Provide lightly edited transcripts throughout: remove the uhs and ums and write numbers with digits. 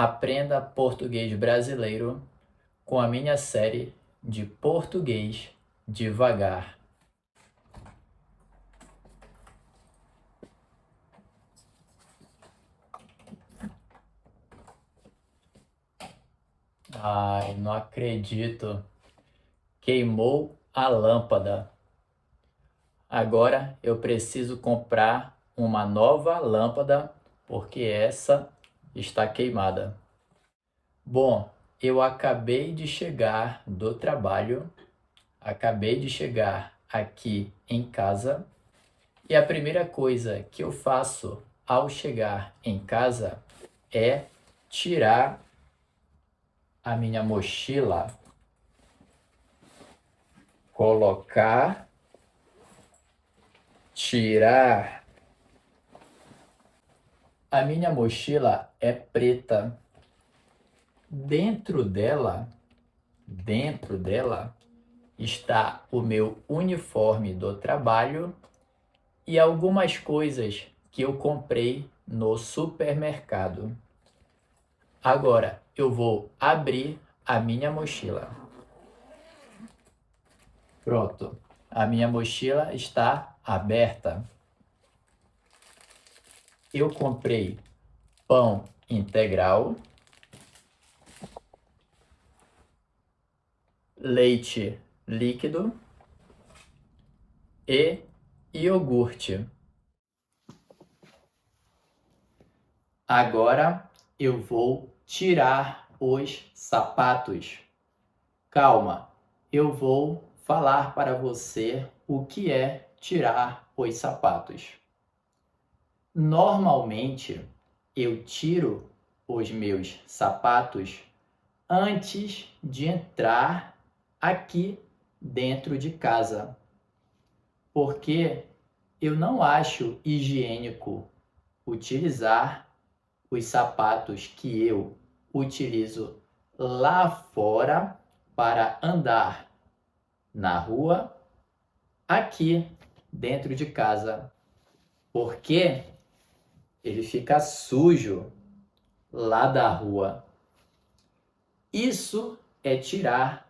Aprenda português brasileiro com a minha série de português devagar. Ai, não acredito. Queimou a lâmpada. Agora eu preciso comprar uma nova lâmpada porque essa está queimada. Bom, eu acabei de chegar do trabalho, acabei de chegar aqui em casa e a primeira coisa que eu faço ao chegar em casa é tirar a minha mochila, colocar, tirar. A minha mochila é preta. Dentro dela está o meu uniforme do trabalho e algumas coisas que eu comprei no supermercado. Agora eu vou abrir a minha mochila. Pronto, a minha mochila está aberta. Eu comprei pão integral, leite líquido e iogurte. Agora eu vou tirar os sapatos. Calma, eu vou falar para você o que é tirar os sapatos. Normalmente eu tiro os meus sapatos antes de entrar aqui dentro de casa, porque eu não acho higiênico utilizar os sapatos que eu utilizo lá fora para andar na rua, aqui dentro de casa, porque ele fica sujo lá da rua. Isso é tirar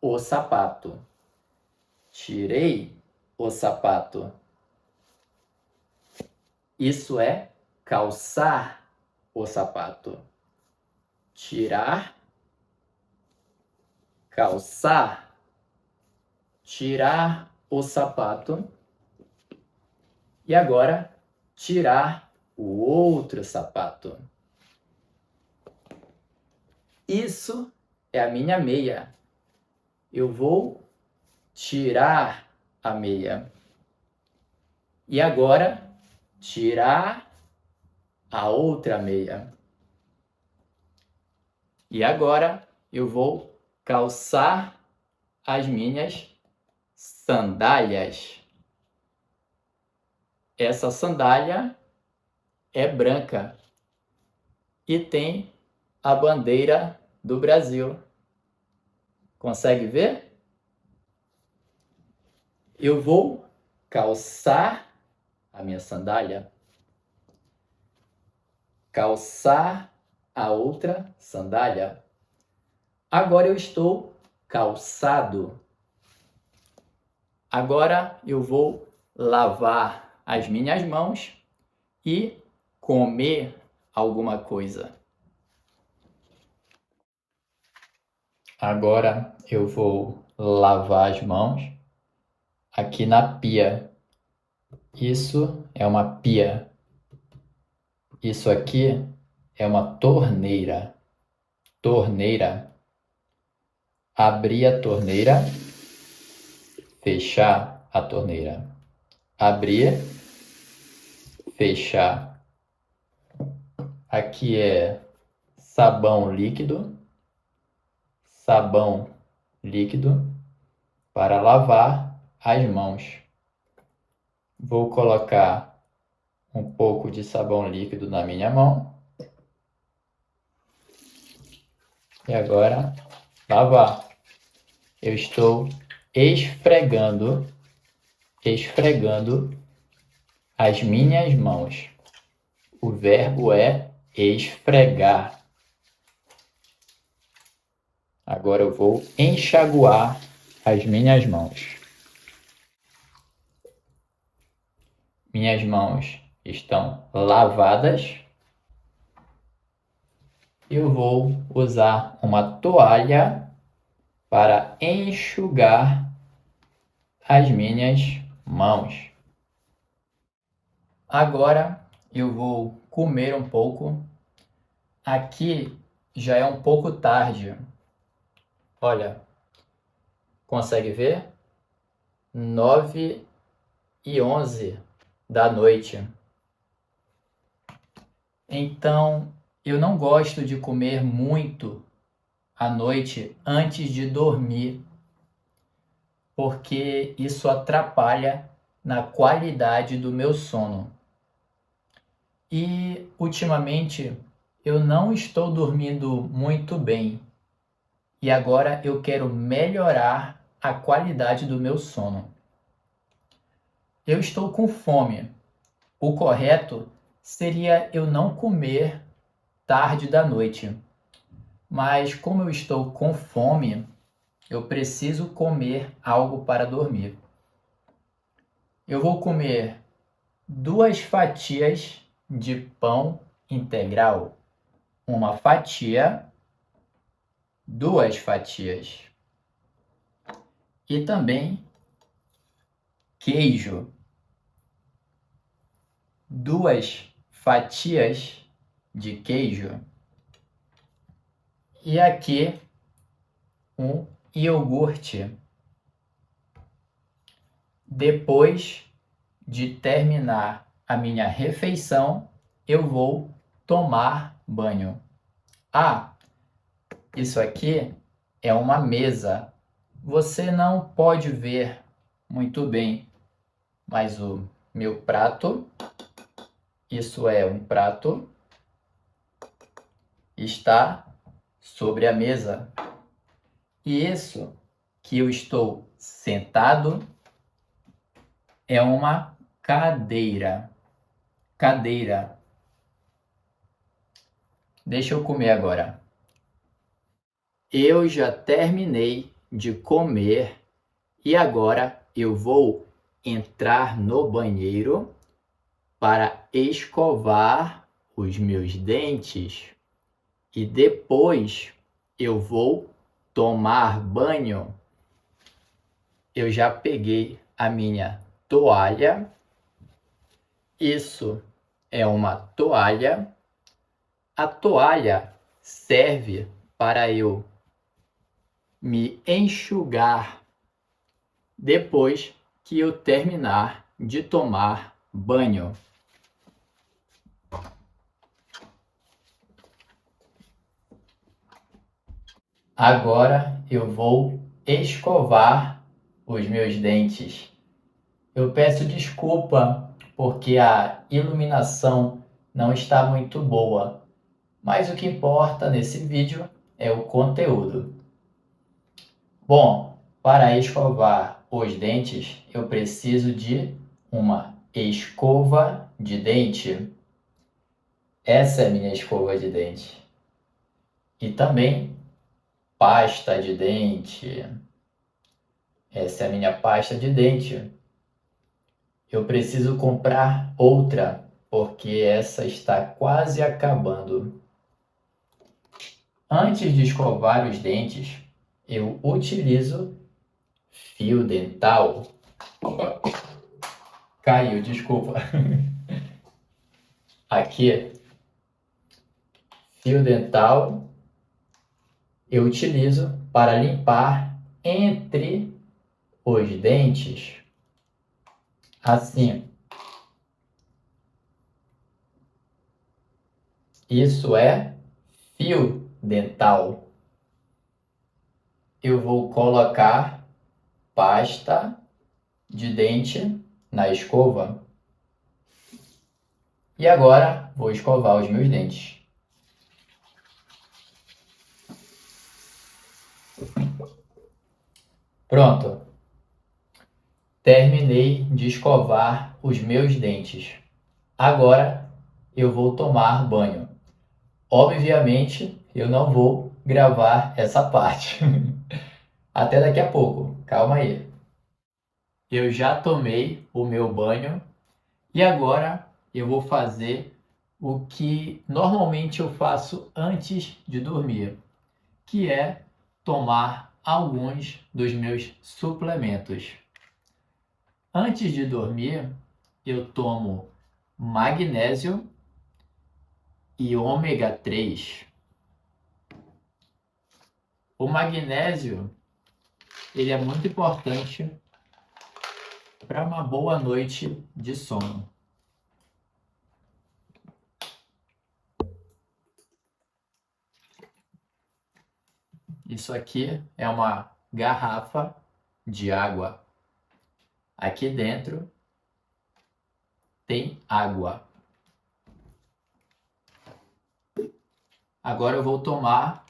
o sapato. Tirei o sapato. Isso é calçar o sapato. Tirar, calçar, tirar o sapato. E agora, tirar o outro sapato. Isso é a minha meia. Eu vou tirar a meia. E agora, tirar a outra meia. E agora, eu vou calçar as minhas sandálias. Essa sandália é branca e tem a bandeira do Brasil. Consegue ver? Eu vou calçar a minha sandália, calçar a outra sandália. Agora eu estou calçado. Agora eu vou lavar as minhas mãos e comer alguma coisa. Agora eu vou lavar as mãos aqui na pia. Isso é uma pia. Isso aqui é uma torneira. Torneira. Abrir a torneira. Fechar a torneira. Abrir. Fechar. Aqui é sabão líquido. Sabão líquido para lavar as mãos. Vou colocar um pouco de sabão líquido na minha mão. E agora, lavar. Eu estou esfregando as minhas mãos. O verbo é esfregar. Agora eu vou enxaguar as minhas mãos. Minhas mãos estão lavadas. Eu vou usar uma toalha para enxugar as minhas mãos. Agora eu vou comer um pouco. Aqui já é um pouco tarde. Olha, consegue ver? 9h11 da noite. Então, eu não gosto de comer muito à noite antes de dormir, porque isso atrapalha na qualidade do meu sono. E ultimamente eu não estou dormindo muito bem. E agora eu quero melhorar a qualidade do meu sono. Eu estou com fome. O correto seria eu não comer tarde da noite. Mas como eu estou com fome, eu preciso comer algo para dormir. Eu vou comer 2 fatias de pão integral. Uma fatia, 2 fatias. E também queijo. 2 fatias de queijo. E aqui um iogurte. Depois de terminar a minha refeição, eu vou tomar banho. Ah, isso aqui é uma mesa. Você não pode ver muito bem, mas o meu prato, isso é um prato, está sobre a mesa. E isso que eu estou sentado é uma cadeira. Cadeira. Deixa eu comer agora. Eu já terminei de comer e agora eu vou entrar no banheiro para escovar os meus dentes e depois eu vou tomar banho. Eu já peguei a minha toalha. Isso é uma toalha. A toalha serve para eu me enxugar depois que eu terminar de tomar banho. Agora eu vou escovar os meus dentes. Eu peço desculpa porque a iluminação não está muito boa, mas o que importa nesse vídeo é o conteúdo. Bom, para escovar os dentes, eu preciso de uma escova de dente. Essa é a minha escova de dente. E também pasta de dente. Essa é a minha pasta de dente. Eu preciso comprar outra, porque essa está quase acabando. Antes de escovar os dentes, eu utilizo fio dental. Opa, caiu, desculpa. Aqui, fio dental, eu utilizo para limpar entre os dentes. Assim. Isso é fio dental. Eu vou colocar pasta de dente na escova. E agora vou escovar os meus dentes. Pronto. Terminei de escovar os meus dentes. Agora eu vou tomar banho. Obviamente, eu não vou gravar essa parte. Até daqui a pouco, calma aí. Eu já tomei o meu banho e agora eu vou fazer o que normalmente eu faço antes de dormir, que é tomar alguns dos meus suplementos. Antes de dormir, eu tomo magnésio e ômega 3. O magnésio, ele é muito importante para uma boa noite de sono. Isso aqui é uma garrafa de água. Aqui dentro tem água. Agora eu vou tomar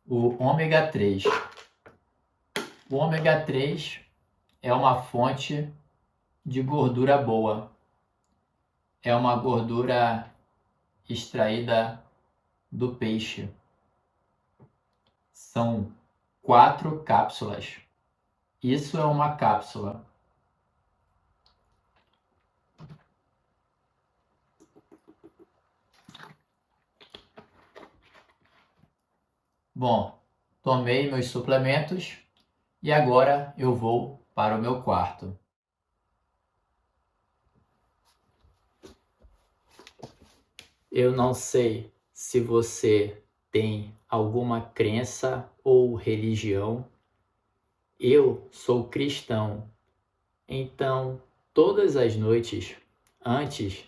o ômega 3. O ômega 3 é uma fonte de gordura boa. É uma gordura extraída do peixe. São 4 cápsulas. Isso é uma cápsula. Bom, tomei meus suplementos e agora eu vou para o meu quarto. Eu não sei se você tem alguma crença ou religião. Eu sou cristão, então todas as noites, antes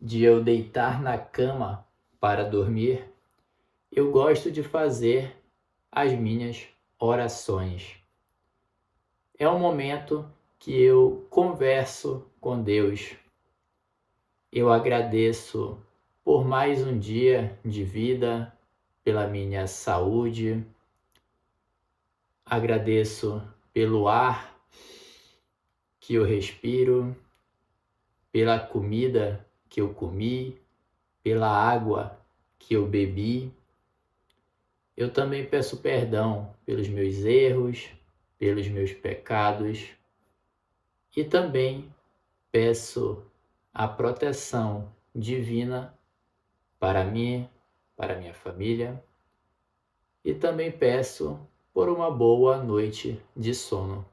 de eu deitar na cama para dormir, eu gosto de fazer as minhas orações. É um momento que eu converso com Deus. Eu agradeço por mais um dia de vida, pela minha saúde. Agradeço pelo ar que eu respiro, pela comida que eu comi, pela água que eu bebi. Eu também peço perdão pelos meus erros, pelos meus pecados e também peço a proteção divina para mim, para minha família e também peço por uma boa noite de sono.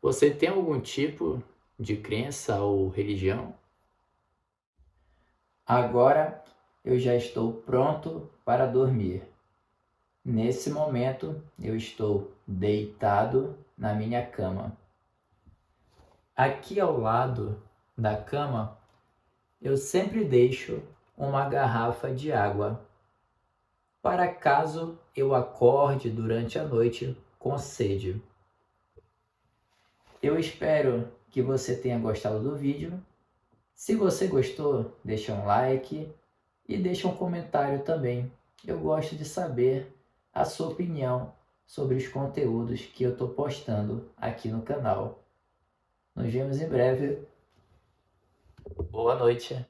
Você tem algum tipo de crença ou religião? Agora eu já estou pronto para dormir. Nesse momento eu estou deitado na minha cama. Aqui ao lado da cama eu sempre deixo uma garrafa de água para caso eu acorde durante a noite com sede. Eu espero que você tenha gostado do vídeo. Se você gostou, deixa um like e deixa um comentário também. Eu gosto de saber a sua opinião sobre os conteúdos que eu estou postando aqui no canal. Nos vemos em breve. Boa noite.